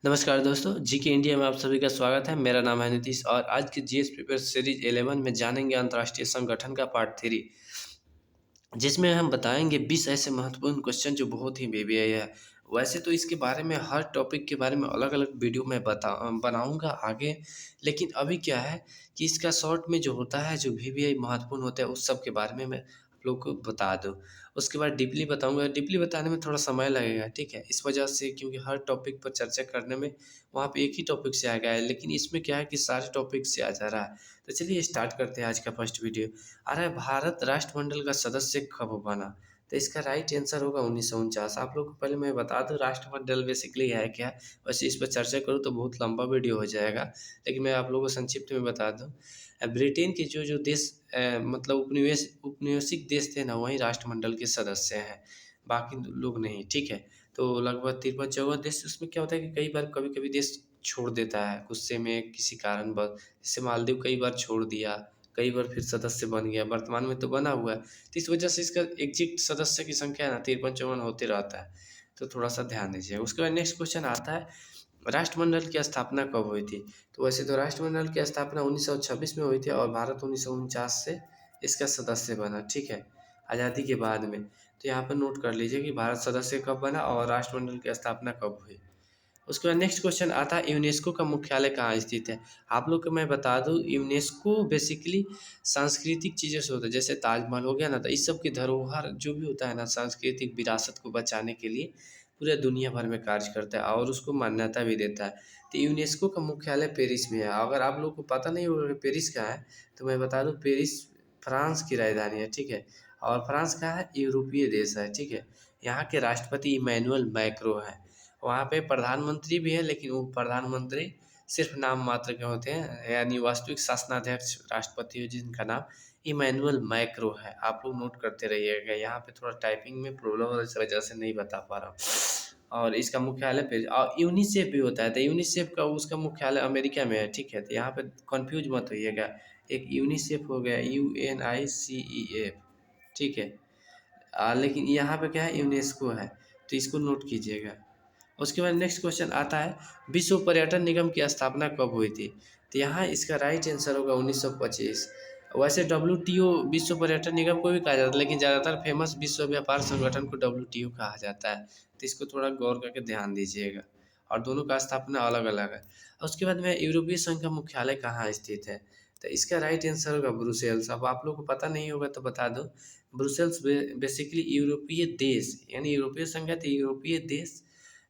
नमस्कार दोस्तों, GK India में आप सभी का स्वागत है। मेरा नाम है नीतीश और आज की जीएस पेपर सीरीज 11 में जानेंगे अंतर्राष्ट्रीय संगठन का पार्ट 3, जिसमें हम बताएंगे 20 ऐसे महत्वपूर्ण क्वेश्चन जो बहुत ही वीवीआई है। वैसे तो इसके बारे में हर टॉपिक के बारे में अलग-अलग वीडियो मैं बनाऊंगा आगे, लेकिन अभी क्या है कि इसका शॉर्ट में जो होता है, जो वीवीआई महत्वपूर्ण होता है, उस सब के बारे में मैं आप लोग को बता दूं। उसके बाद डीपली बताऊंगा। डीपली बताने में थोड़ा समय लगेगा, ठीक है, इस वजह से, क्योंकि हर टॉपिक पर चर्चा करने में वहाँ पे एक ही टॉपिक से आ गया है, लेकिन इसमें क्या है कि सारे टॉपिक से आ जा रहा है। तो चलिए स्टार्ट करते हैं आज का फर्स्ट वीडियो। अरे, भारत राष्ट्रमंडल का सदस्य कब बना? तो इसका राइट आंसर होगा 1949। आप लोग को पहले मैं बता दूं राष्ट्रमंडल बेसिकली है क्या। वैसे इस पर चर्चा करूँ तो बहुत लंबा वीडियो हो जाएगा, लेकिन मैं आप लोगों को संक्षिप्त में बता दूं। ब्रिटेन के जो देश मतलब उपनिवेशिक देश थे ना, वही राष्ट्रमंडल के सदस्य हैं, बाकी लोग नहीं, ठीक है। तो लगभग 53-54 देश। उसमें क्या होता है कि कई बार कभी कभी देश छोड़ देता है गुस्से में किसी कारणवश। जैसे मालदीव कई बार छोड़ दिया, कई बार फिर सदस्य बन गया, वर्तमान में तो बना हुआ है। तो इस वजह से इसका एग्जिट सदस्य की संख्या है ना 53-54 होते रहता है। तो थोड़ा सा ध्यान दीजिए। उसके बाद नेक्स्ट क्वेश्चन आता है, राष्ट्रमंडल की स्थापना कब हुई थी? तो वैसे तो राष्ट्रमंडल की स्थापना 1926 में हुई थी और भारत 1949 से इसका सदस्य बना, ठीक है, आज़ादी के बाद में। तो यहाँ पर नोट कर लीजिए कि भारत सदस्य कब बना और राष्ट्रमंडल की स्थापना कब हुई। उसके बाद नेक्स्ट क्वेश्चन आता है, यूनेस्को का मुख्यालय कहाँ स्थित है? आप लोग को मैं बता दूं, यूनेस्को बेसिकली सांस्कृतिक चीज़ों से होता है। जैसे ताजमहल हो गया ना, तो इस सब की धरोहर जो भी होता है ना, सांस्कृतिक विरासत को बचाने के लिए पूरे दुनिया भर में कार्य करता है और उसको मान्यता भी देता है। तो यूनेस्को का मुख्यालय पेरिस में है। अगर आप लोग को पता नहीं होगा कि पेरिस कहाँ है, तो मैं बता दूं, पेरिस फ्रांस की राजधानी है, ठीक है। और फ्रांस कहाँ है? यूरोपीय देश है, ठीक है। यहाँ के राष्ट्रपति इमैनुअल मैक्रो है। वहाँ पे प्रधानमंत्री भी है, लेकिन वो प्रधानमंत्री सिर्फ नाम मात्र के होते हैं, यानी वास्तविक शासनाध्यक्ष राष्ट्रपति है जिनका नाम इमैनुअल मैक्रो है। आप लोग नोट करते रहिएगा। यहाँ पे थोड़ा टाइपिंग में प्रॉब्लम है, इस वजह से नहीं बता पा रहा हूँ। और इसका मुख्यालय पे और यूनिसेफ भी होता है। तो यूनिसेफ का उसका मुख्यालय अमेरिका में है, ठीक है। तो यहाँ पे कंफ्यूज मत होइएगा। एक यूनिसेफ हो गया, UNICEF, ठीक है। लेकिन यहाँ पे क्या है, यूनेस्को है। तो इसको नोट कीजिएगा। उसके बाद नेक्स्ट क्वेश्चन आता है, विश्व पर्यटन निगम की स्थापना कब हुई थी? तो यहाँ इसका राइट आंसर होगा 1925। वैसे WTO विश्व पर्यटन निगम को भी कहा जाता है, लेकिन ज़्यादातर फेमस विश्व व्यापार संगठन को WTO कहा जाता है। तो इसको थोड़ा गौर करके ध्यान दीजिएगा। और दोनों का स्थापना अलग अलग है। उसके बाद में यूरोपीय संघ का मुख्यालय कहाँ स्थित है? तो इसका राइट आंसर होगा ब्रुसेल्स। अब आप लोग को पता नहीं होगा तो बता दो, ब्रुसेल्स बेसिकली यूरोपीय देश, यानी यूरोपीय संघ है तो यूरोपीय देश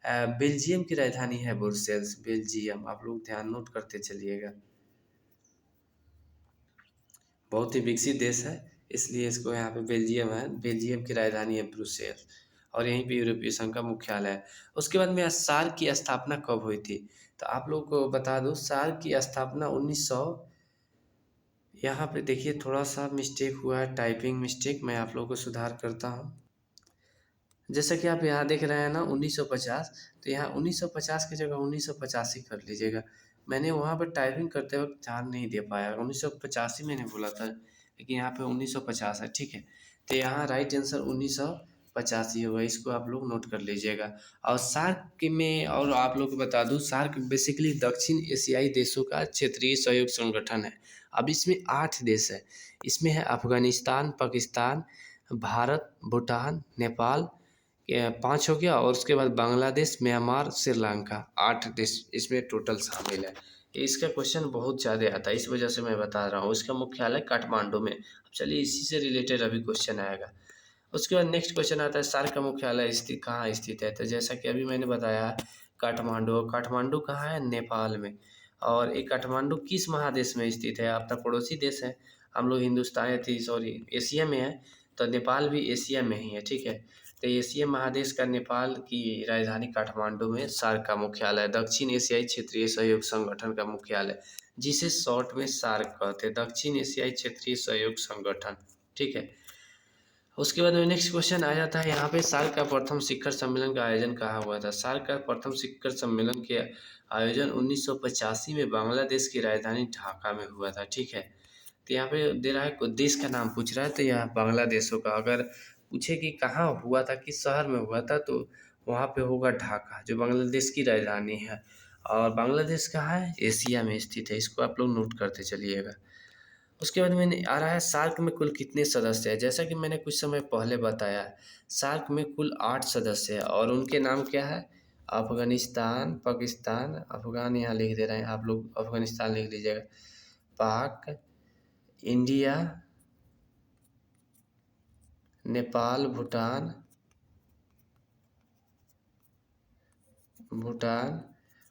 बेल्जियम की राजधानी है ब्रुसेल्स, बेल्जियम। आप लोग ध्यान नोट करते चलिएगा। बहुत ही विकसित देश है, इसलिए इसको यहाँ पे बेल्जियम है, बेल्जियम की राजधानी है ब्रुसेल्स। और यहीं पे यूरोपीय संघ का मुख्यालय है। उसके बाद में सार्क की स्थापना कब हुई थी? तो आप लोग को बता दूं, सार्क की स्थापना 1900, यहाँ पे देखिए थोड़ा सा मिस्टेक हुआ है, टाइपिंग मिस्टेक, मैं आप लोगों को सुधार करता हूँ। जैसा कि आप यहाँ देख रहे हैं ना 1950, तो यहाँ 1950 की जगह 1985 कर लीजिएगा। मैंने वहाँ पर टाइपिंग करते वक्त ध्यान नहीं दे पाया, 1985 मैंने बोला था, लेकिन यहाँ पे 1950 है, ठीक है। तो यहाँ राइट आंसर 1985 होगा, इसको आप लोग नोट कर लीजिएगा। और सार्क में, और आप लोग को बता दूँ, सार्क बेसिकली दक्षिण एशियाई देशों का क्षेत्रीय सहयोग संगठन है। अब इसमें 8 देश है। इसमें है अफगानिस्तान, पाकिस्तान, भारत, भूटान, नेपाल, 5 हो गया, और उसके बाद बांग्लादेश, म्यांमार, श्रीलंका, 8 देश इसमें टोटल शामिल है। इसका क्वेश्चन बहुत ज़्यादा आता है, इस वजह से मैं बता रहा हूँ। इसका मुख्यालय काठमांडू में। अब चलिए इसी से रिलेटेड अभी क्वेश्चन आएगा। उसके बाद नेक्स्ट क्वेश्चन आता है, सार्क का मुख्यालय स्थित कहाँ स्थित है? तो जैसा कि अभी मैंने बताया, काठमांडू। काठमांडू कहाँ है? नेपाल में। और ये काठमांडू किस महादेश में स्थित है? अपना पड़ोसी देश है। हम लोग हिंदुस्तान थी, सॉरी, एशिया में है, तो नेपाल भी एशिया में ही है, ठीक है। तो एशिया महादेश का नेपाल की राजधानी काठमांडू में सार्क का मुख्यालय, दक्षिण एशियाई क्षेत्रीय सहयोग संगठन का मुख्यालय, जिसे शॉर्ट में सार्क कहते हैं, दक्षिण एशियाई क्षेत्रीय सहयोग संगठन, ठीक है। उसके बाद में नेक्स्ट क्वेश्चन आ जाता है यहाँ पे, सार्क का प्रथम शिखर सम्मेलन का आयोजन कहाँ हुआ था? सार्क का प्रथम शिखर सम्मेलन के आयोजन 1985 में बांग्लादेश की राजधानी ढाका में हुआ था, ठीक है। तो यहाँ पे दे रहा है, कोई देश का नाम पूछ रहा है, तो यहाँ बांग्लादेश होगा। अगर पूछे कि कहाँ हुआ था, किस शहर में हुआ था, तो वहाँ पे होगा ढाका, जो बांग्लादेश की राजधानी है। और बांग्लादेश कहाँ है? एशिया में स्थित है, इसको आप लोग नोट करते चलिएगा। उसके बाद मैंने आ रहा है सार्क में कुल कितने सदस्य हैं। जैसा कि मैंने कुछ समय पहले बताया है, सार्क में कुल 8 सदस्य हैं और उनके नाम क्या है? अफगानिस्तान, पाकिस्तान, अफगान यहाँ लिख दे रहे हैं आप लोग, अफगानिस्तान लिख लीजिएगा, पाक, इंडिया, नेपाल, भूटान, भूटान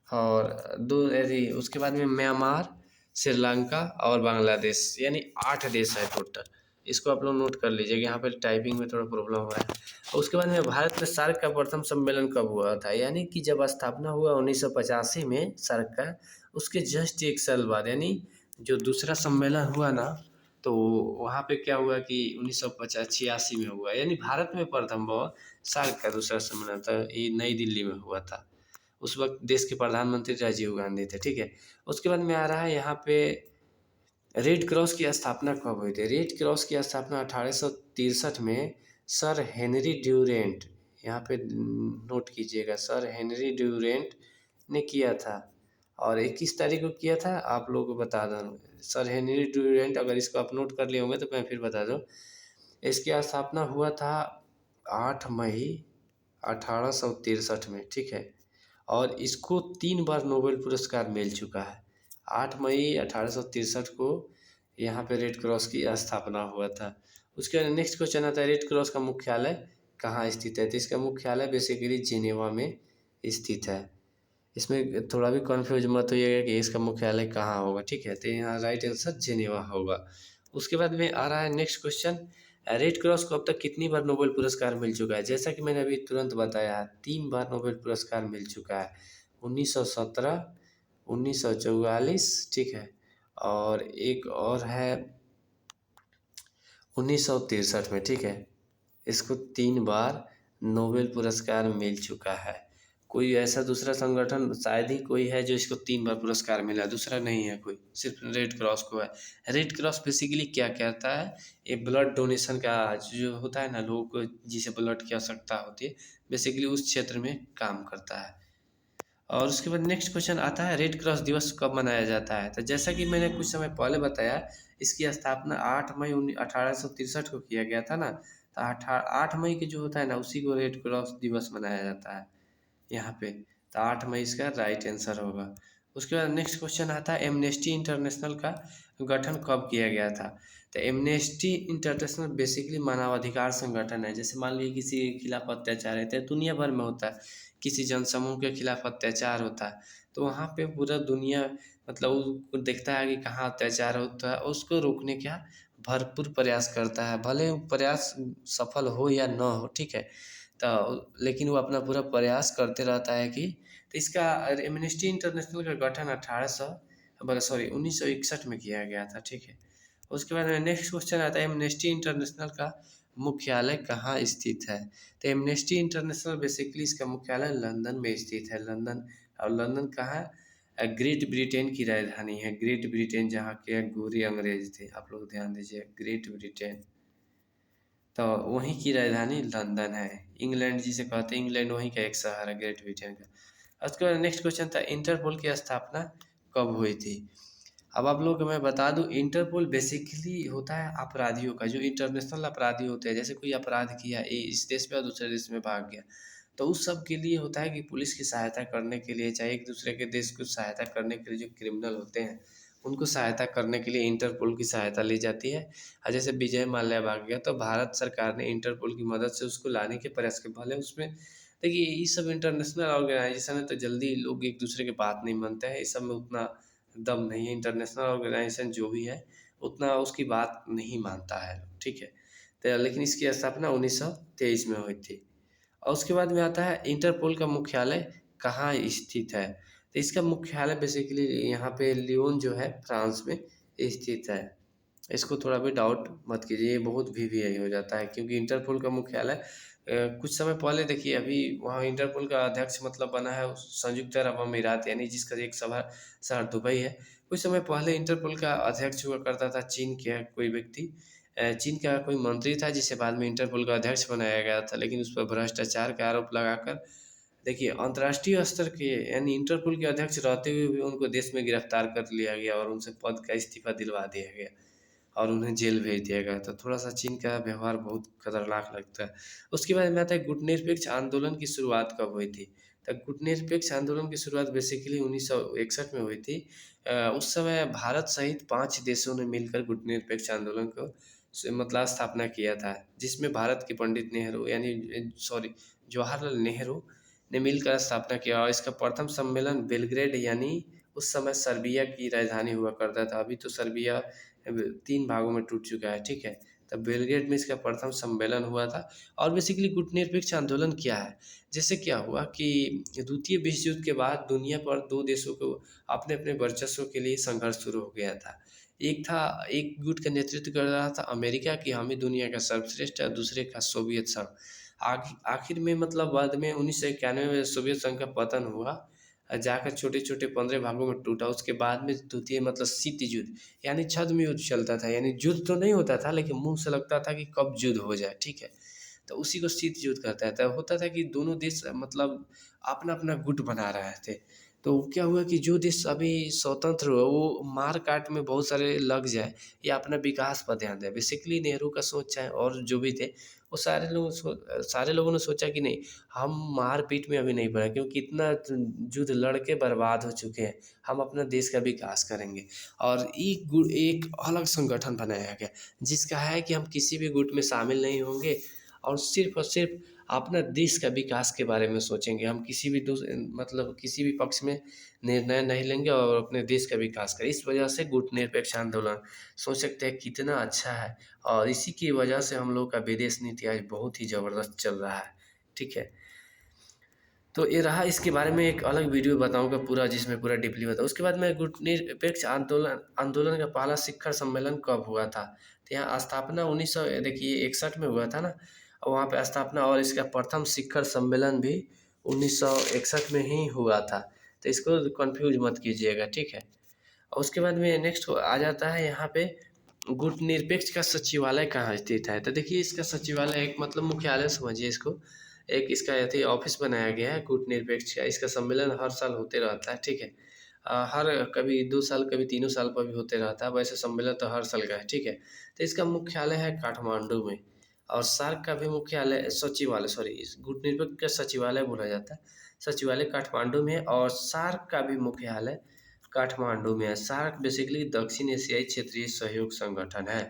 और दो यदि उसके बाद में म्यांमार, श्रीलंका और बांग्लादेश, यानी 8 देश है टोटल। इसको आप लोग नोट कर लीजिएगा, यहाँ पर टाइपिंग में थोड़ा प्रॉब्लम हो रहा है। और उसके बाद में भारत में सार्क का प्रथम सम्मेलन कब हुआ था? यानी कि जब स्थापना हुआ 1985 में सार्क का, उसके जस्ट 1 साल बाद, यानी जो दूसरा सम्मेलन हुआ ना, तो वहाँ पे क्या हुआ कि 1985 में हुआ, यानी भारत में प्रथम बार सार्क का दूसरा सम्मेलन था, ये नई दिल्ली में हुआ था। उस वक्त देश के प्रधानमंत्री राजीव गांधी थे, ठीक है। उसके बाद में आ रहा है यहाँ पे रेड क्रॉस की स्थापना कब हुई थी? रेड क्रॉस की स्थापना 1863 में सर हेनरी ड्यूरेंट, यहाँ पे नोट कीजिएगा, सर हेनरी ड्यूरेंट ने किया था। और 21 तारीख को किया था, आप लोगों को बता दूँ, सर हेनरी ड्यूरेंट, अगर इसको आप नोट कर लिए होंगे तो मैं फिर बता दूँ। इसकी स्थापना हुआ था 8 मई 1863 में, ठीक है। और इसको 3 बार नोबेल पुरस्कार मिल चुका है। 8 मई 1863 को यहाँ पे रेड क्रॉस की स्थापना हुआ था। उसके बाद नेक्स्ट क्वेश्चन आता है, रेड क्रॉस का मुख्यालय कहाँ स्थित है? तो इसका मुख्यालय बेसिकली जिनेवा में स्थित है। इसमें थोड़ा भी कन्फ्यूज मत होइएगा कि इसका मुख्यालय कहाँ होगा, ठीक है। तो यहाँ राइट आंसर जिनेवा होगा। उसके बाद में आ रहा है नेक्स्ट क्वेश्चन, रेड क्रॉस को अब तक कितनी बार नोबेल पुरस्कार मिल चुका है? जैसा कि मैंने अभी तुरंत बताया, 3 बार नोबेल पुरस्कार मिल चुका है, 1917, 1944, ठीक है, और एक और है 1963 में, ठीक है। इसको 3 बार नोबेल पुरस्कार मिल चुका है। कोई ऐसा दूसरा संगठन शायद ही कोई है जो इसको 3 बार पुरस्कार मिला, दूसरा नहीं है कोई, सिर्फ रेड क्रॉस को है। रेड क्रॉस बेसिकली क्या कहता है? ये ब्लड डोनेशन का जो होता है ना, लोगों को जिसे ब्लड की आवश्यकता होती है, बेसिकली उस क्षेत्र में काम करता है। और उसके बाद नेक्स्ट क्वेश्चन आता है, रेड क्रॉस दिवस कब मनाया जाता है? तो जैसा कि मैंने कुछ समय पहले बताया, इसकी स्थापना 8 मई 1863 को किया गया था ना, तो 8 मई के जो होता है ना, उसी को रेड क्रॉस दिवस मनाया जाता है यहाँ पे। तो 8 मई इसका राइट आंसर होगा। उसके बाद नेक्स्ट क्वेश्चन आता है, एमनेस्टी इंटरनेशनल का गठन कब किया गया था? तो एमनेस्टी इंटरनेशनल बेसिकली मानवाधिकार संगठन है। जैसे मान लीजिए किसी के खिलाफ अत्याचार है, तो दुनिया भर में होता है, किसी जनसमूह के खिलाफ अत्याचार होता है, तो वहाँ पे पूरा दुनिया मतलब वो देखता है कि कहाँ अत्याचार होता है, उसको रोकने का भरपूर प्रयास करता है। भले वो प्रयास सफल हो या न हो, ठीक है, तो लेकिन वो अपना पूरा प्रयास करते रहता है कि, तो इसका एमनेस्टी इंटरनेशनल का गठन 1961 में किया गया था, ठीक है। उसके बाद नेक्स्ट क्वेश्चन आता है, एमनेस्टी इंटरनेशनल का मुख्यालय कहाँ स्थित है? तो एमनेस्टी इंटरनेशनल बेसिकली इसका मुख्यालय लंदन में स्थित है, लंदन। और लंदन कहाँ है? ग्रेट ब्रिटेन की राजधानी है, ग्रेट ब्रिटेन, जहाँ के गोरे अंग्रेज थे, आप लोग ध्यान दीजिए, ग्रेट ब्रिटेन, तो वहीं की राजधानी लंदन है। इंग्लैंड जिसे कहते हैं, इंग्लैंड वहीं का एक शहर है, ग्रेट ब्रिटेन का। उसके बाद नेक्स्ट क्वेश्चन था, इंटरपोल की स्थापना कब हुई थी? अब आप लोग को मैं बता दूं, इंटरपोल बेसिकली होता है अपराधियों का, जो इंटरनेशनल अपराधी होते हैं, जैसे कोई अपराध किया इस देश में और दूसरे देश में भाग गया, तो उस सब के लिए होता है कि पुलिस की सहायता करने के लिए, चाहे एक दूसरे के देश को सहायता करने के लिए, जो क्रिमिनल होते हैं उनको सहायता करने के लिए इंटरपोल की सहायता ली जाती है। और जैसे विजय माल्या भाग गया, तो भारत सरकार ने इंटरपोल की मदद से उसको लाने के प्रयास किए। भले उसमें देखिए, ये सब इंटरनेशनल ऑर्गेनाइजेशन है, तो जल्दी लोग एक दूसरे की बात नहीं मानते हैं, इस सब में उतना दम नहीं है। इंटरनेशनल ऑर्गेनाइजेशन जो भी है, उतना उसकी बात नहीं मानता है, ठीक है। तो लेकिन इसकी स्थापना 1923 में हुई थी। और उसके बाद में आता है, इंटरपोल का मुख्यालय कहाँ स्थित है? तो इसका मुख्यालय बेसिकली यहाँ पे लियोन जो है, फ्रांस में स्थित है। इसको थोड़ा भी डाउट मत कीजिए, ये बहुत वीवीआई हो जाता है, क्योंकि इंटरपोल का मुख्यालय कुछ समय पहले देखिए, अभी वहाँ इंटरपोल का अध्यक्ष मतलब बना है संयुक्त अरब अमीरात, यानी जिसका एक शहर दुबई है। कुछ समय पहले इंटरपोल का अध्यक्ष हुआ करता था चीन के कोई व्यक्ति, चीन का कोई मंत्री था, जिसे बाद में इंटरपोल का अध्यक्ष बनाया गया था, लेकिन उस पर भ्रष्टाचार का आरोप लगाकर देखिए, अंतर्राष्ट्रीय स्तर के यानी इंटरपोल के अध्यक्ष रहते हुए भी उनको देश में गिरफ्तार कर लिया गया और उनसे पद का इस्तीफा दिलवा दिया गया और उन्हें जेल भेज दिया गया। तो थोड़ा-सा चीन का व्यवहार बहुत खतरनाक लगता है। उसके बाद में आता है गुटनिरपेक्ष आंदोलन की शुरुआत कब हुई थी? तो गुटनिरपेक्ष आंदोलन की शुरुआत बेसिकली 1961 में हुई थी। उस समय भारत सहित 5 देशों ने मिलकर गुटनिरपेक्ष आंदोलन को मतलब स्थापना किया था, जिसमें भारत के पंडित नेहरू यानी जवाहरलाल नेहरू ने मिलकर स्थापना किया और इसका प्रथम सम्मेलन बेलग्रेड यानी उस समय सर्बिया की राजधानी हुआ करता था। अभी तो सर्बिया 3 भागों में टूट चुका है, ठीक है? तब बेलग्रेड में इसका प्रथम सम्मेलन हुआ था और बेसिकली गुटनिरपेक्ष आंदोलन क्या है? जैसे क्या हुआ कि द्वितीय विश्व युद्ध के बाद दुनिया पर 2 देशों को अपने-अपने वर्चस्व के लिए संघर्ष शुरू हो गया था। एक गुट का नेतृत्व कर रहा था अमेरिका कि हम ही दुनिया का सर्वश्रेष्ठ है, दूसरे का सोवियत संघ। आखिर में मतलब बाद में 1991 में सोवियत संघ का पतन हुआ जाकर छोटे-छोटे 15 भागों में टूटा। उसके बाद में द्वितीय मतलब शीत युद्ध यानी छद्म युद्ध चलता था। यानी युद्ध तो नहीं होता था लेकिन मुँह से लगता था कि कब युद्ध हो जाए, ठीक है? तो उसी को शीत युद्ध कहता है। तब होता था कि दोनों देश मतलब अपना-अपना गुट बना रहे थे। तो क्या हुआ कि जो देश अभी स्वतंत्र हुआ वो मार-काट में बहुत सारे लग जाए या अपना विकास पर ध्यान दें। बेसिकली नेहरू का सोच चाहे और जो भी थे, वो सारे लोगों ने सोचा कि नहीं, हम मार-पीट में अभी नहीं पड़े क्योंकि इतना युद्ध लड़ के बर्बाद हो चुके हैं। हम अपना देश का विकास करेंगे और एक अलग संगठन बनाया गया, जिसका है कि हम किसी भी गुट में शामिल नहीं होंगे और सिर्फ अपना देश का विकास के बारे में सोचेंगे। हम किसी भी पक्ष में निर्णय नहीं लेंगे और अपने देश का विकास करें। इस वजह से गुटनिरपेक्ष आंदोलन सोच सकते हैं कितना अच्छा है और इसी की वजह से हम लोग का विदेश नीति आज बहुत ही ज़बरदस्त चल रहा है, ठीक है? तो ये रहा, इसके बारे में एक अलग वीडियो बताऊँगा पूरा, जिसमें पूरा डीपली बताऊँ। उसके बाद में गुटनिरपेक्ष आंदोलन आंदोलन का पहला शिखर सम्मेलन कब हुआ था? तो यहाँ स्थापना 1961 में हुआ था ना, और वहाँ पे स्थापना और इसका प्रथम शिखर सम्मेलन भी 1961 में ही हुआ था। तो इसको कन्फ्यूज़ मत कीजिएगा, ठीक है? और उसके बाद में नेक्स्ट आ जाता है यहाँ पे गुटनिरपेक्ष का सचिवालय कहाँ स्थित है? तो देखिए, इसका सचिवालय एक मतलब मुख्यालय समझिए इसको। एक इसका अथी ऑफिस बनाया गया है गुटनिरपेक्ष का। इसका सम्मेलन हर साल होते रहता है, ठीक है? हर कभी 2 साल, कभी तीनों साल पर भी होते रहता है। वैसे सम्मेलन तो हर साल का है, ठीक है? तो इसका मुख्यालय है काठमांडू में और सार्क का भी मुख्यालय सचिवालय सॉरी इस गुटनिरपेक्ष का सचिवालय बोला जाता है। सचिवालय काठमांडू में है और सार्क का भी मुख्यालय काठमांडू में है। सार्क बेसिकली दक्षिण एशियाई क्षेत्रीय सहयोग संगठन है,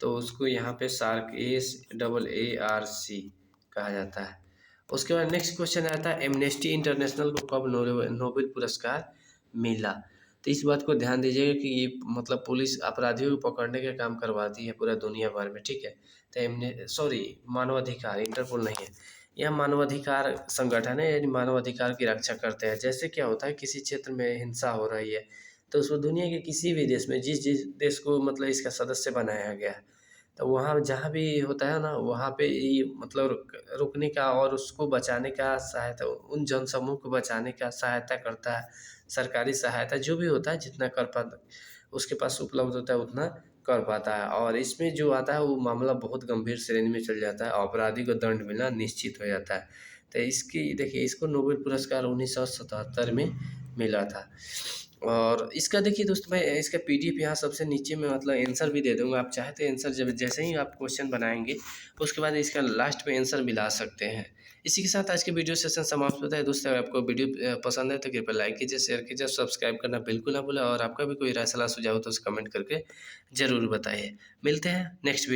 तो उसको यहाँ पे सार्क SAARC कहा जाता है। उसके बाद नेक्स्ट क्वेश्चन आता है एमनेस्टी इंटरनेशनल को कब नोबेल पुरस्कार मिला? तो इस बात को ध्यान दीजिएगा कि ये मतलब पुलिस अपराधियों को पकड़ने का काम करवाती है पूरा दुनिया भर में, ठीक है? तो मानवाधिकार, इंटरपोल नहीं है, यह मानवाधिकार संगठन है, यानी मानवाधिकार की रक्षा करते हैं। जैसे क्या होता है, किसी क्षेत्र में हिंसा हो रही है तो उसको दुनिया के किसी भी देश में जिस देश को मतलब इसका सदस्य बनाया गया है, तो वहाँ जहाँ भी होता है ना, वहाँ पे ये मतलब रुकने का और उसको बचाने का सहायता, उन जनसमूह को बचाने का सहायता करता है। सरकारी सहायता जो भी होता है, जितना कर पाता उसके पास उपलब्ध होता है उतना कर पाता है और इसमें जो आता है वो मामला बहुत गंभीर श्रेणी में चल जाता है, अपराधी को दंड मिलना निश्चित हो जाता है। तो इसकी देखिए, इसको नोबेल पुरस्कार 1977 में मिला था। और इसका देखिए दोस्त, मैं इसका PDF यहाँ सबसे नीचे में मतलब आंसर भी दे दूँगा। आप चाहे तो आंसर जब जैसे ही आप क्वेश्चन बनाएँगे उसके बाद इसका लास्ट में आंसर मिला सकते हैं। इसी के साथ आज के वीडियो सेशन समाप्त होता है। दोस्तों, अगर आपको वीडियो पसंद है तो कृपया लाइक कीजिए, शेयर कीजिए, सब्सक्राइब करना बिल्कुल ना भूलें और आपका भी कोई राय सलाह सुझाव हो तो उसे कमेंट करके ज़रूर बताइए। मिलते हैं नेक्स्ट